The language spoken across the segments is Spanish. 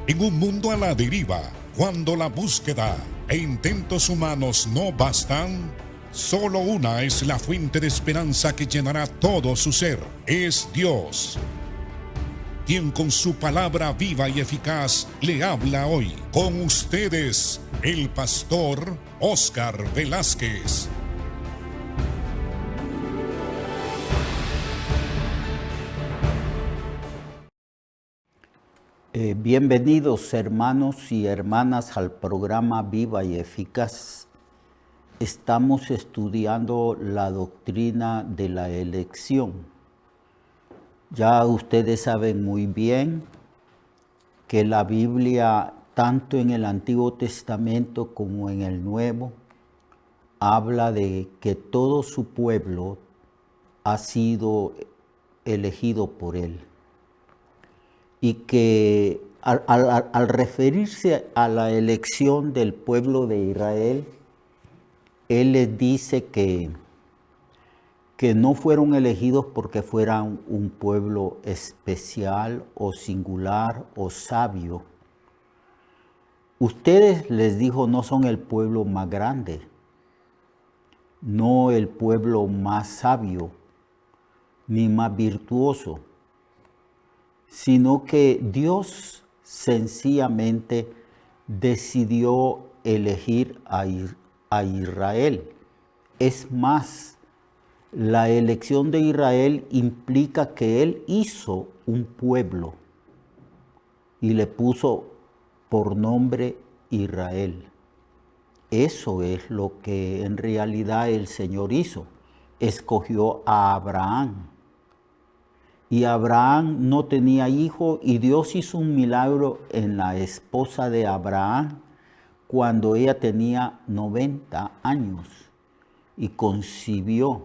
En un mundo a la deriva, cuando la búsqueda e intentos humanos no bastan, solo una es la fuente de esperanza que llenará todo su ser. Es Dios, quien con su palabra viva y eficaz le habla hoy. Con ustedes, el pastor Óscar Velázquez. Bienvenidos hermanos y hermanas al programa Viva y Eficaz. Estamos estudiando la doctrina de la elección. Ya ustedes saben muy bien que la Biblia, tanto en el Antiguo Testamento como en el Nuevo, habla de que todo su pueblo ha sido elegido por Él. Y que al referirse a la elección del pueblo de Israel, Él les dice que no fueron elegidos porque fueran un pueblo especial o singular o sabio. Ustedes, les dijo, no son el pueblo más grande, no el pueblo más sabio, ni más virtuoso, sino que Dios sencillamente decidió elegir a Israel. Es más, la elección de Israel implica que Él hizo un pueblo y le puso por nombre Israel. Eso es lo que en realidad el Señor hizo. Escogió a Abraham. Y Abraham no tenía hijo y Dios hizo un milagro en la esposa de Abraham cuando ella tenía 90 años y concibió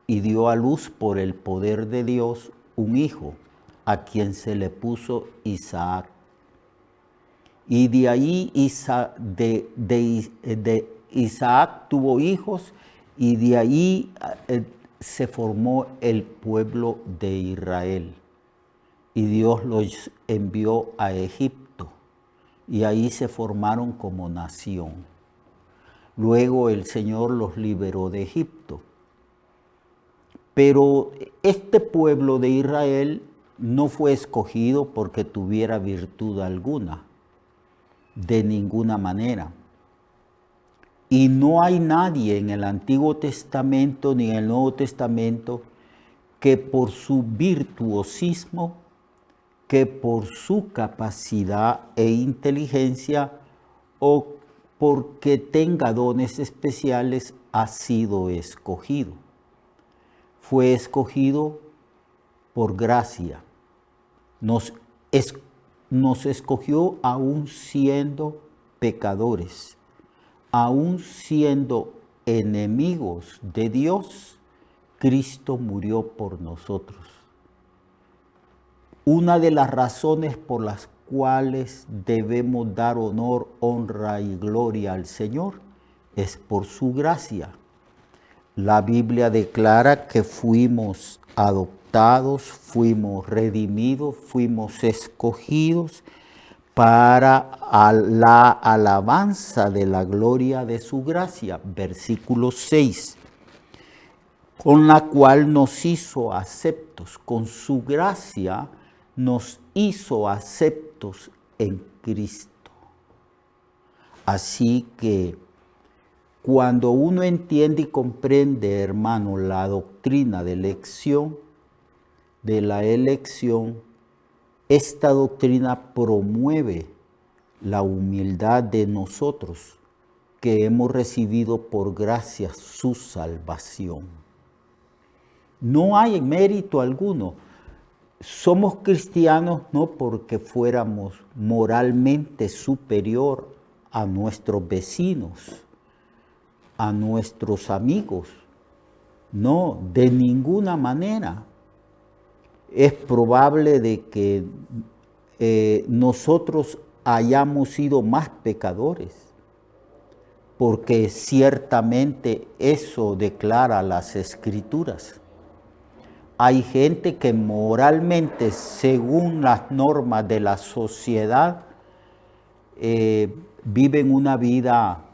y dio a luz por el poder de Dios un hijo a quien se le puso Isaac. Y de ahí Isaac tuvo hijos y de ahí se formó el pueblo de Israel. Y Dios los envió a Egipto y ahí se formaron como nación. Luego el Señor los liberó de Egipto. Pero este pueblo de Israel no fue escogido porque tuviera virtud alguna, de ninguna manera. Y no hay nadie en el Antiguo Testamento ni en el Nuevo Testamento que por su virtuosismo, que por su capacidad e inteligencia o porque tenga dones especiales ha sido escogido. Fue escogido por gracia. Nos escogió aún siendo pecadores. Aún siendo enemigos de Dios, Cristo murió por nosotros. Una de las razones por las cuales debemos dar honor, honra y gloria al Señor es por su gracia. La Biblia declara que fuimos adoptados, fuimos redimidos, fuimos escogidos para la alabanza de la gloria de su gracia, versículo 6, con la cual nos hizo aceptos, con su gracia nos hizo aceptos en Cristo. Así que cuando uno entiende y comprende, hermano, la doctrina de la elección, esta doctrina promueve la humildad de nosotros que hemos recibido por gracia su salvación. No hay mérito alguno. Somos cristianos no porque fuéramos moralmente superior a nuestros vecinos, a nuestros amigos. No, de ninguna manera. Es probable de que nosotros hayamos sido más pecadores, porque ciertamente eso declara las Escrituras. Hay gente que moralmente, según las normas de la sociedad, viven una vida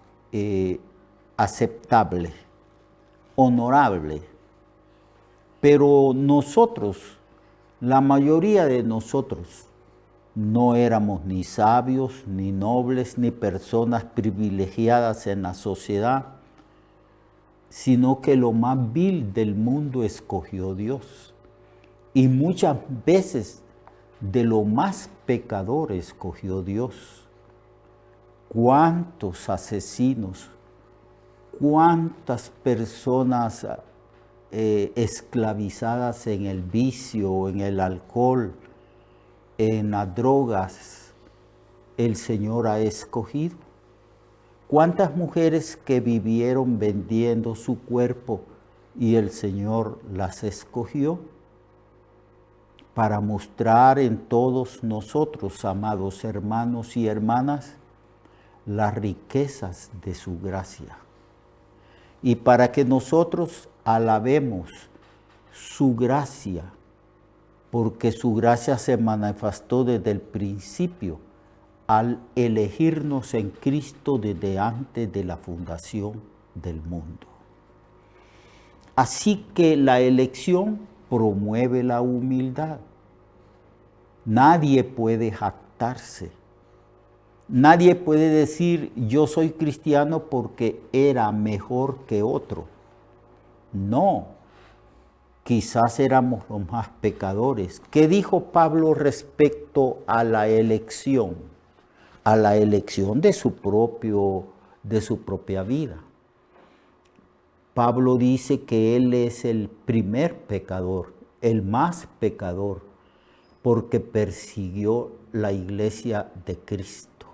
aceptable, honorable. Pero nosotros, la mayoría de nosotros, no éramos ni sabios, ni nobles, ni personas privilegiadas en la sociedad, sino que lo más vil del mundo escogió Dios. Y muchas veces de lo más pecador escogió Dios. ¿Cuántos asesinos, cuántas personas esclavizadas en el vicio, en el alcohol, en las drogas, el Señor ha escogido? ¿Cuántas mujeres que vivieron vendiendo su cuerpo y el Señor las escogió? Para mostrar en todos nosotros, amados hermanos y hermanas, las riquezas de su gracia. Y para que nosotros alabemos su gracia, porque su gracia se manifestó desde el principio al elegirnos en Cristo desde antes de la fundación del mundo. Así que la elección promueve la humildad. Nadie puede jactarse. Nadie puede decir, yo soy cristiano porque era mejor que otro. No, quizás éramos los más pecadores. ¿Qué dijo Pablo respecto a la elección? A la elección de su propia vida. Pablo dice que él es el primer pecador, el más pecador, porque persiguió la iglesia de Cristo.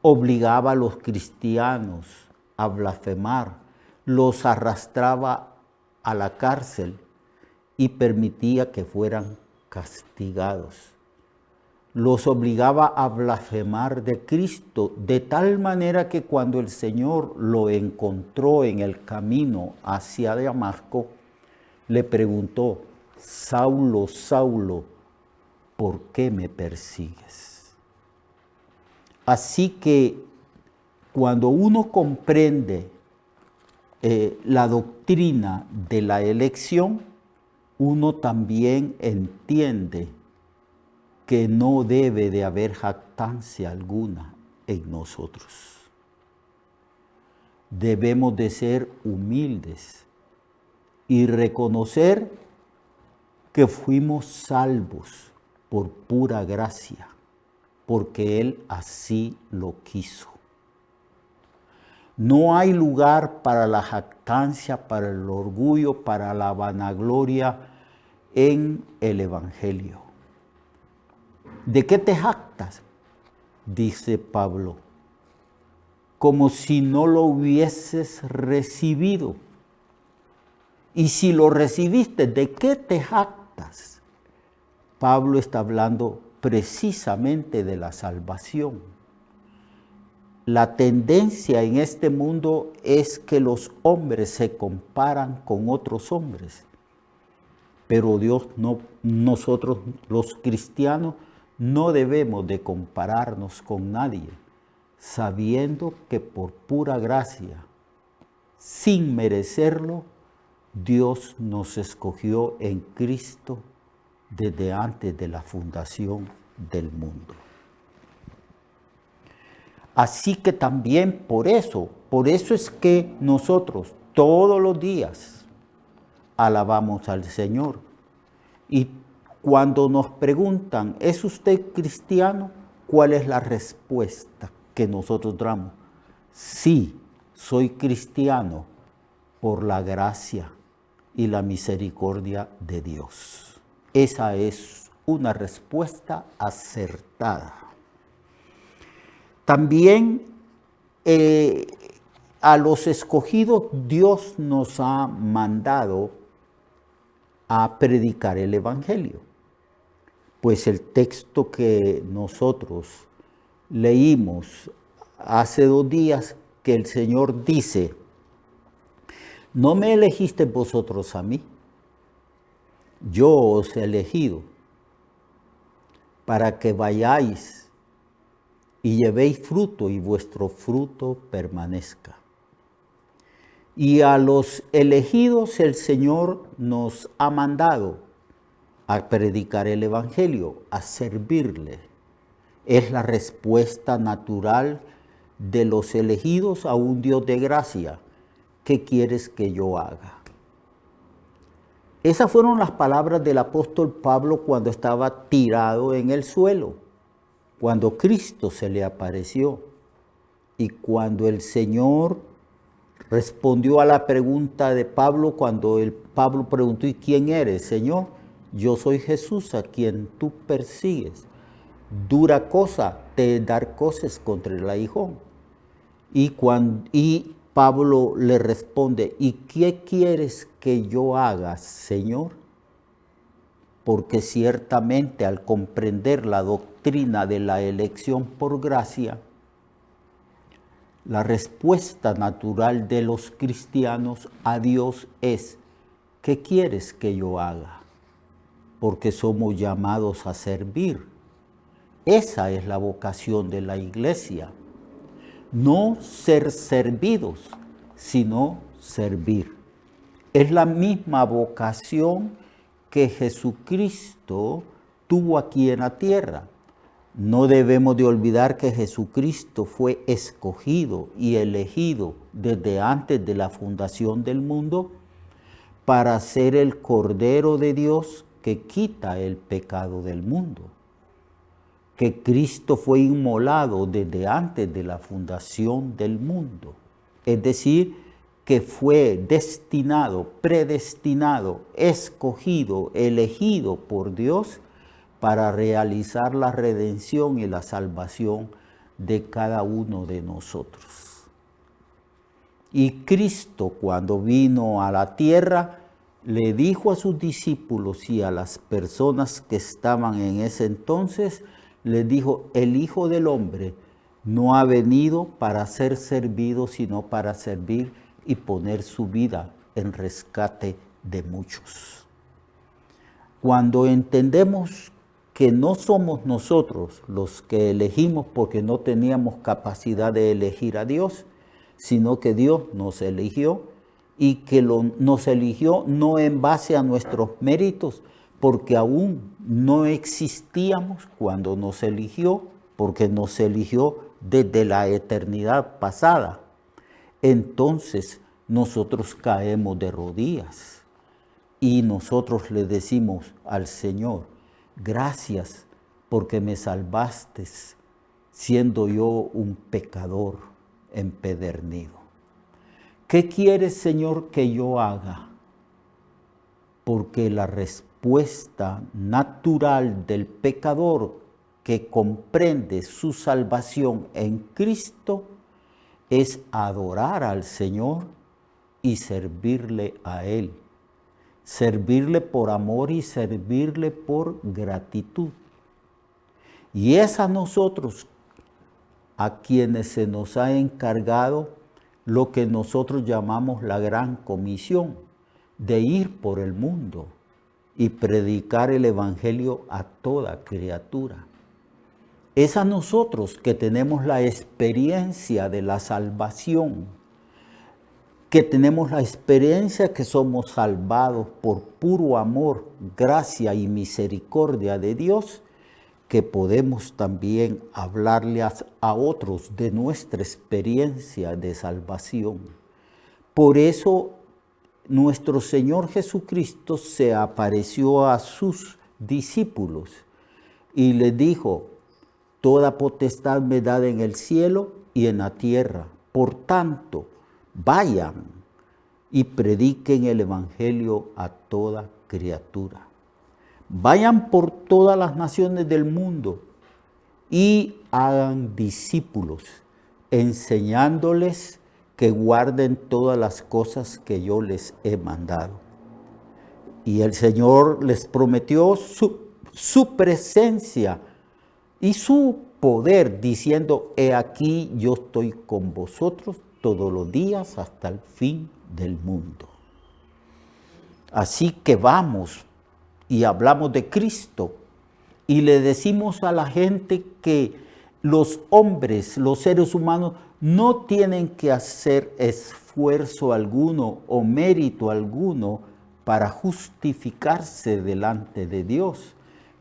Obligaba a los cristianos a blasfemar, los arrastraba a la cárcel y permitía que fueran castigados. Los obligaba a blasfemar de Cristo, de tal manera que cuando el Señor lo encontró en el camino hacia Damasco, le preguntó, Saulo, Saulo, ¿por qué me persigues? Así que cuando uno comprende la doctrina de la elección, uno también entiende que no debe de haber jactancia alguna en nosotros. Debemos de ser humildes y reconocer que fuimos salvos por pura gracia, porque Él así lo quiso. No hay lugar para la jactancia, para el orgullo, para la vanagloria en el Evangelio. ¿De qué te jactas? Dice Pablo, como si no lo hubieses recibido. Y si lo recibiste, ¿de qué te jactas? Pablo está hablando precisamente de la salvación. La tendencia en este mundo es que los hombres se comparan con otros hombres. Pero Dios no, nosotros los cristianos no debemos de compararnos con nadie, sabiendo que por pura gracia, sin merecerlo, Dios nos escogió en Cristo desde antes de la fundación del mundo. Así que también por eso es que nosotros todos los días alabamos al Señor. Y cuando nos preguntan, ¿es usted cristiano? ¿Cuál es la respuesta que nosotros damos? Sí, soy cristiano por la gracia y la misericordia de Dios. Esa es una respuesta acertada. También a los escogidos Dios nos ha mandado a predicar el Evangelio. Pues el texto que nosotros leímos hace 2 días, que el Señor dice, no me elegisteis vosotros a mí, yo os he elegido para que vayáis y llevéis fruto y vuestro fruto permanezca. Y a los elegidos el Señor nos ha mandado a predicar el Evangelio, a servirle. Es la respuesta natural de los elegidos a un Dios de gracia. ¿Qué quieres que yo haga? Esas fueron las palabras del apóstol Pablo cuando estaba tirado en el suelo, cuando Cristo se le apareció y cuando el Señor respondió a la pregunta de Pablo, cuando Pablo preguntó: ¿y quién eres, Señor? Yo soy Jesús a quien tú persigues. Dura cosa te dar cosas contra el aguijón. Y Pablo le responde: ¿y qué quieres que yo haga, Señor? Porque ciertamente al comprender la doctrina de la elección por gracia, la respuesta natural de los cristianos a Dios es: ¿qué quieres que yo haga? Porque somos llamados a servir. Esa es la vocación de la iglesia. No ser servidos, sino servir. Es la misma vocación que Jesucristo tuvo aquí en la tierra. No debemos de olvidar que Jesucristo fue escogido y elegido desde antes de la fundación del mundo para ser el Cordero de Dios que quita el pecado del mundo. Que Cristo fue inmolado desde antes de la fundación del mundo. Es decir, que fue destinado, predestinado, escogido, elegido por Dios para realizar la redención y la salvación de cada uno de nosotros. Y Cristo, cuando vino a la tierra, le dijo a sus discípulos y a las personas que estaban en ese entonces, les dijo: el Hijo del Hombre no ha venido para ser servido, sino para servir y poner su vida en rescate de muchos. Cuando entendemos que no somos nosotros los que elegimos porque no teníamos capacidad de elegir a Dios, sino que Dios nos eligió y que nos eligió no en base a nuestros méritos, porque aún no existíamos cuando nos eligió, porque nos eligió desde la eternidad pasada. Entonces nosotros caemos de rodillas y nosotros le decimos al Señor: gracias porque me salvaste siendo yo un pecador empedernido. ¿Qué quieres, Señor, que yo haga? Porque la respuesta natural del pecador que comprende su salvación en Cristo es adorar al Señor y servirle a Él. Servirle por amor y servirle por gratitud. Y es a nosotros a quienes se nos ha encargado lo que nosotros llamamos la gran comisión, de ir por el mundo y predicar el Evangelio a toda criatura. Es a nosotros que tenemos la experiencia de la salvación, que tenemos la experiencia que somos salvados por puro amor, gracia y misericordia de Dios, que podemos también hablarle a otros de nuestra experiencia de salvación. Por eso nuestro Señor Jesucristo se apareció a sus discípulos y les dijo: toda potestad me da en el cielo y en la tierra. Por tanto, vayan y prediquen el Evangelio a toda criatura. Vayan por todas las naciones del mundo y hagan discípulos, enseñándoles que guarden todas las cosas que yo les he mandado. Y el Señor les prometió su presencia y su poder, diciendo: he aquí yo estoy con vosotros todos los días hasta el fin del mundo. Así que vamos y hablamos de Cristo y le decimos a la gente que los hombres, los seres humanos, no tienen que hacer esfuerzo alguno o mérito alguno para justificarse delante de Dios,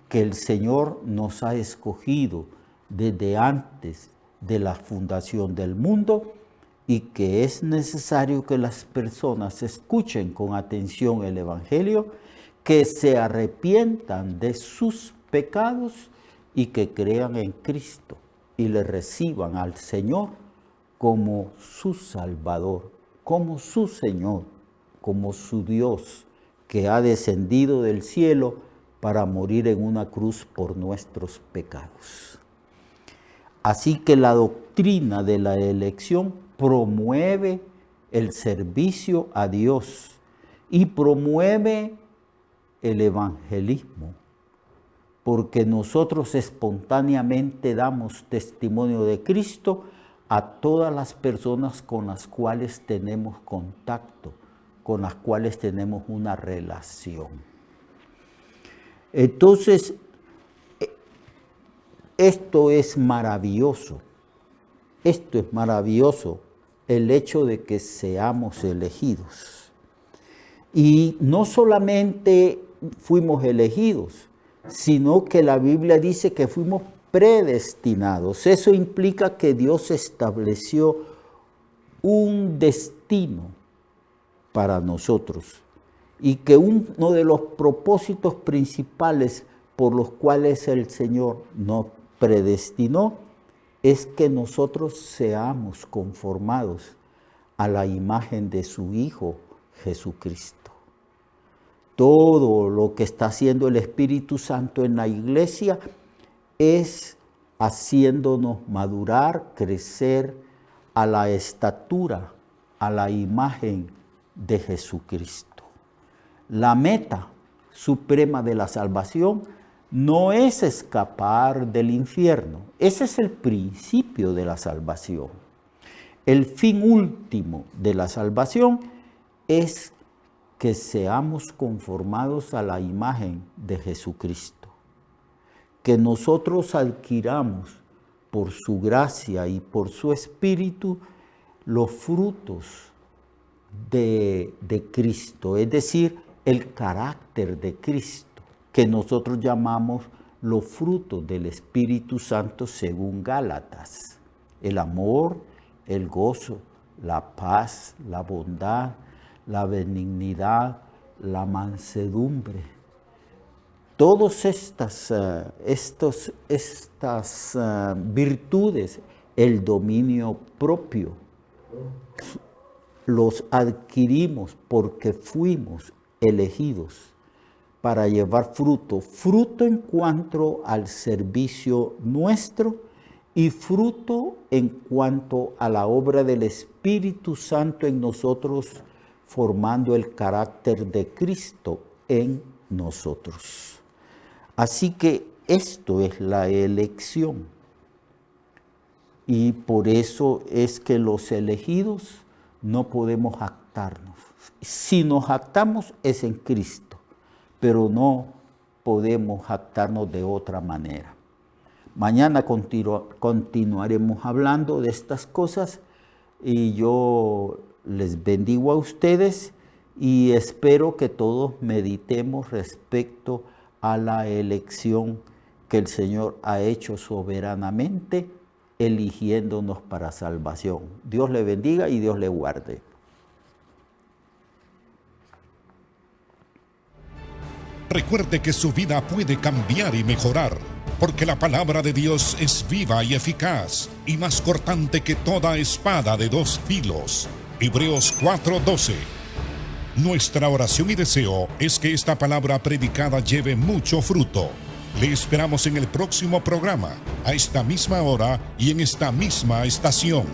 que el Señor nos ha escogido desde antes de la fundación del mundo y que es necesario que las personas escuchen con atención el Evangelio, que se arrepientan de sus pecados y que crean en Cristo y le reciban al Señor como su Salvador, como su Señor, como su Dios, que ha descendido del cielo para morir en una cruz por nuestros pecados. Así que la doctrina de la elección promueve el servicio a Dios y promueve el evangelismo, porque nosotros espontáneamente damos testimonio de Cristo a todas las personas con las cuales tenemos contacto, con las cuales tenemos una relación. Entonces, esto es maravilloso, el hecho de que seamos elegidos. Y no solamente fuimos elegidos, sino que la Biblia dice que fuimos predestinados. Eso implica que Dios estableció un destino para nosotros y que uno de los propósitos principales por los cuales el Señor nos predestinó es que nosotros seamos conformados a la imagen de su Hijo Jesucristo. Todo lo que está haciendo el Espíritu Santo en la iglesia es haciéndonos madurar, crecer a la estatura, a la imagen de Jesucristo. La meta suprema de la salvación no es escapar del infierno. Ese es el principio de la salvación. El fin último de la salvación es que seamos conformados a la imagen de Jesucristo. Que nosotros adquiramos por su gracia y por su Espíritu los frutos de Cristo, es decir, el carácter de Cristo, que nosotros llamamos los frutos del Espíritu Santo según Gálatas: el amor, el gozo, la paz, la bondad, la benignidad, la mansedumbre. Todas estas virtudes, el dominio propio, los adquirimos porque fuimos elegidos para llevar fruto en cuanto al servicio nuestro y fruto en cuanto a la obra del Espíritu Santo en nosotros, formando el carácter de Cristo en nosotros. Así que esto es la elección. Y por eso es que los elegidos no podemos jactarnos. Si nos jactamos es en Cristo, pero no podemos jactarnos de otra manera. Mañana continuaremos hablando de estas cosas y yo les bendigo a ustedes y espero que todos meditemos respecto a la elección que el Señor ha hecho soberanamente, eligiéndonos para salvación. Dios le bendiga y Dios le guarde. Recuerde que su vida puede cambiar y mejorar, porque la palabra de Dios es viva y eficaz y más cortante que toda espada de dos filos. Hebreos 4:12. Nuestra oración y deseo es que esta palabra predicada lleve mucho fruto. Le esperamos en el próximo programa, a esta misma hora y en esta misma estación.